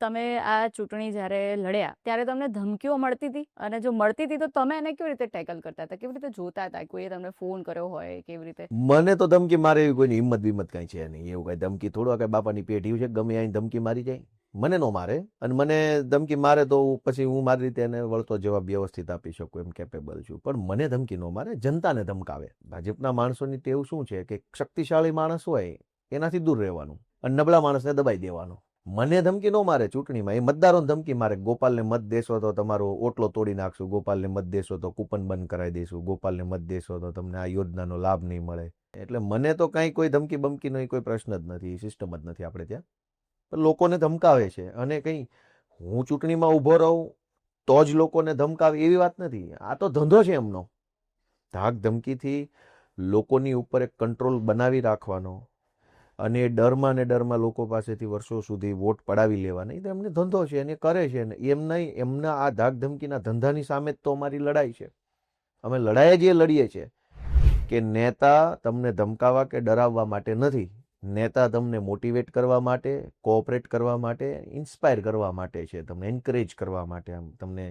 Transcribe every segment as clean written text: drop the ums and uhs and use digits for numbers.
તમે આ ચૂંટણી જ્યારે લડ્યા ત્યારે તમને ધમકીઓ મળતી હતી, અને જો મળતી હતી તો તમે એને કેવી રીતે ટેકલ કરતા હતા, કેવી રીતે જોતા હતા? કોઈએ તમને ફોન કર્યો હોય, કેવી રીતે? મને તો ધમકી મારે એવી કોઈની હિંમત બીમત કઈ છે નહીં. એવું કઈ ધમકી થોડું કઈ બાપાની પેઢી છે ગમે અહીં ધમકી મારી જાય. મને નો મારે, અને મને ધમકી મારે તો પછી હું મારી રીતે એને વળતો જવાબ વ્યવસ્થિત આપી શકું એમ કેપેબલ છું. પણ મને ધમકી નો મારે, જનતાને ધમકાવે. ભાજપના માણસોની ટેવ શું છે કે શક્તિશાળી માણસ હોય એનાથી દૂર રહેવાનું અને નબળા માણસને દબાઈ દેવાનો. મને ધમકી નો મારે ચૂંટણીમાં, એ મતદારોને ધમકી મારે. ગોપાલને મત દેશો તો તમારો ઓટલો તોડી નાખશું, ગોપાલને મત દેશો તો કૂપન બંધ કરાવી દઈશું, ગોપાલને મત દેશો તો તમને આ યોજનાનો લાભ નહીં મળે. એટલે મને તો કઈ કોઈ ધમકી બમકીનો કોઈ પ્રશ્ન જ નથી, સિસ્ટમ જ નથી આપણે ત્યાં. પણ લોકોને ધમકાવે છે, અને કંઈ હું ચૂંટણીમાં ઊભો રહું તો જ લોકોને ધમકાવે એવી વાત નથી. આ તો ધંધો છે એમનો. ધાક ધમકીથી લોકોની ઉપર એક કંટ્રોલ બનાવી રાખવાનો, અને એ ડરમાં ને ડરમાં લોકો પાસેથી વર્ષો સુધી વોટ પડાવી લેવા. નહીં તો એમને ધંધો છે, એને કરે છે. ને એમ નહીં, એમના આ ધાક ધમકીના ધંધાની સામે જ તો અમારી લડાઈ છે. અમે લડાઈ જ એ લડીએ છીએ કે નેતા તમને ધમકાવા કે ડરાવવા માટે નથી. નેતા તમને મોટિવેટ કરવા માટે, કોઓપરેટ કરવા માટે, ઇન્સ્પાયર કરવા માટે છે, તમને એન્કરેજ કરવા માટે, તમને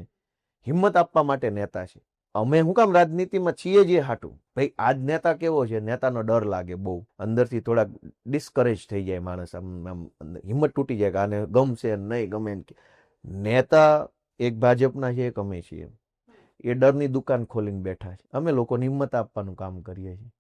હિંમત આપવા માટે નેતા છે. અમે શું કામ રાજનીતિમાં છીએ જે હાટું ભાઈ, આજ નેતા કેવો છે, નેતાનો ડર લાગે બહુ, અંદરથી થોડાક ડિસ્કરેજ થઈ જાય માણસ, આમ હિંમત તૂટી જાય કે આને ગમશે નહીં ગમે. નેતા એક ભાજપના છે, એક અમે છીએ. એ ડરની દુકાન ખોલીને બેઠા છે. અમે લોકોને હિંમત આપવાનું કામ કરીએ છીએ.